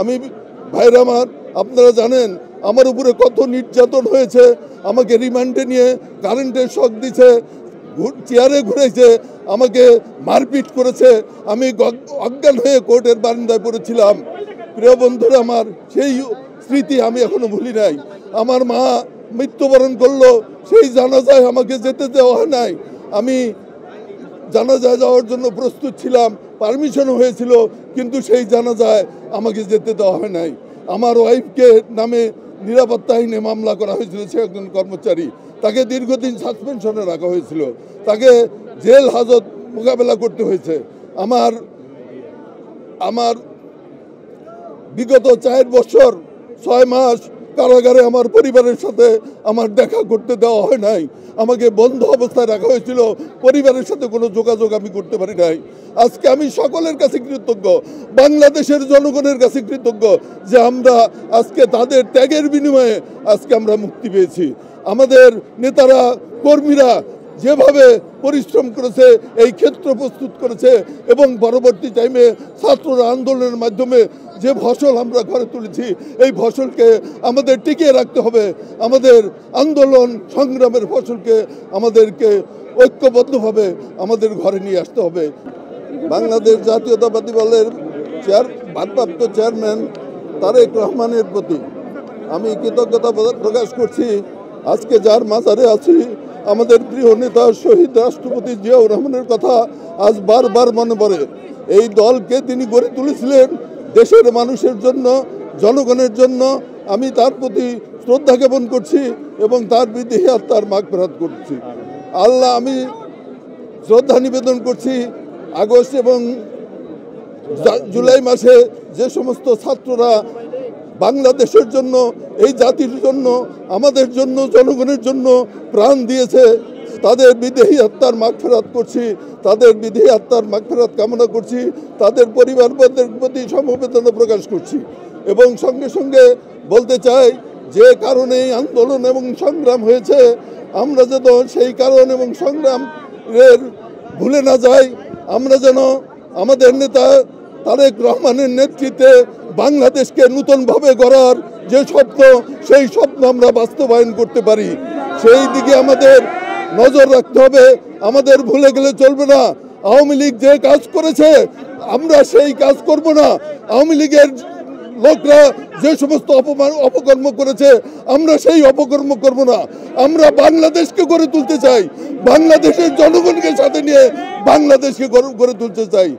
আমি ভাইরা আমার, আপনারা জানেন আমার উপরে কত নির্যাতন হয়েছে। আমাকে রিমান্ডে নিয়ে কারেন্টের শক দিছে, চেয়ারে ঘুরেছে, আমাকে মারপিট করেছে। আমি অজ্ঞান হয়ে কোর্টের বারান্দায় পড়েছিলাম। প্রিয় বন্ধুরা আমার, সেই স্মৃতি আমি এখনো ভুলি নাই। আমার মা মৃত্যুবরণ করলো, সেই জানাজায় আমাকে যেতে দেওয়া হয় নাই। আমি জানাজায় যাওয়ার জন্য প্রস্তুত ছিলাম, পারমিশন হয়েছিল, কিন্তু সেই জানাজায় আমাকে যেতে দেওয়া হয় নাই। আমার ওয়াইফকে নামে নিরাপত্তাহীনে মামলা করা হয়েছিল, সে একজন কর্মচারী, তাকে দীর্ঘদিন সাসপেনশনে রাখা হয়েছিল, তাকে জেল হাজত মোকাবেলা করতে হয়েছে। আমার বিগত 4 বছর 6 মাস কারাগারে আমার পরিবারের সাথে আমার দেখা করতে দেওয়া হয় নাই। আমাকে বন্ধ অবস্থায় রাখা হয়েছিল, পরিবারের সাথে কোনো যোগাযোগ আমি করতে পারি নাই। আজকে আমি সকলের কাছে কৃতজ্ঞ, বাংলাদেশের জনগণের কাছে কৃতজ্ঞ যে আমরা আজকে তাদের ত্যাগের বিনিময়ে আজকে আমরা মুক্তি পেয়েছি। আমাদের নেতারা, কর্মীরা যেভাবে পরিশ্রম করেছে, এই ক্ষেত্র প্রস্তুত করেছে, এবং পরবর্তী টাইমে ছাত্ররা আন্দোলনের মাধ্যমে যে ফসল আমরা ঘরে তুলেছি, এই ফসলকে আমাদের টিকিয়ে রাখতে হবে। আমাদের আন্দোলন সংগ্রামের ফসলকে আমাদেরকে ঐক্যবদ্ধভাবে আমাদের ঘরে নিয়ে আসতে হবে। বাংলাদেশ জাতীয়তাবাদী দলের ভারপ্রাপ্ত চেয়ারম্যান তারেক রহমানের প্রতি আমি কৃতজ্ঞতা প্রকাশ করছি। আজকে যার মাজারে আছি, আমাদের প্রিয় নেতা শহীদ রাষ্ট্রপতি জিয়াউর রহমানের কথা আজ বারবার মনে পড়ে। এই দলকে তিনি গড়ে তুলেছিলেন দেশের মানুষের জন্য, জনগণের জন্য। আমি তার প্রতি শ্রদ্ধা জ্ঞাপন করছি এবং তার বিদেহী আত্মার মাগফিরাত করছি। আল্লাহ, আমি শ্রদ্ধা নিবেদন করছি আগস্ট এবং জুলাই মাসে যে সমস্ত ছাত্ররা বাংলাদেশের জন্য, এই জাতির জন্য, আমাদের জন্য, জনগণের জন্য প্রাণ দিয়েছে, তাদের বিদেহী আত্মার মাগফিরাত করছি, তাদের বিদেহী আত্মার মাগফিরাত কামনা করছি, তাদের পরিবারবর্গের প্রতি সমবেদনা প্রকাশ করছি। এবং সঙ্গে সঙ্গে বলতে চাই, যে কারণে এই আন্দোলন এবং সংগ্রাম হয়েছে, আমরা যেন সেই কারণ এবং সংগ্রামের ভুলে না যাই। আমরা যেন আমাদের নেতা তারেক রহমানের নেতৃত্বে বাংলাদেশকে নতুনভাবে গড়ার যে স্বপ্ন, সেই স্বপ্ন আমরা বাস্তবায়ন করতে পারি, সেই দিকে আমাদের নজর রাখতে হবে। আমাদের ভুলে গেলে চলবে না। আওয়ামী লীগ যে কাজ করেছে, আমরা সেই কাজ করব না। আওয়ামী লীগের লোকরা যে সমস্ত অপকর্ম করেছে, আমরা সেই অপকর্ম করব না। আমরা বাংলাদেশকে গড়ে তুলতে চাই, বাংলাদেশের জনগণকে সাথে নিয়ে বাংলাদেশকে গড়ে তুলতে চাই।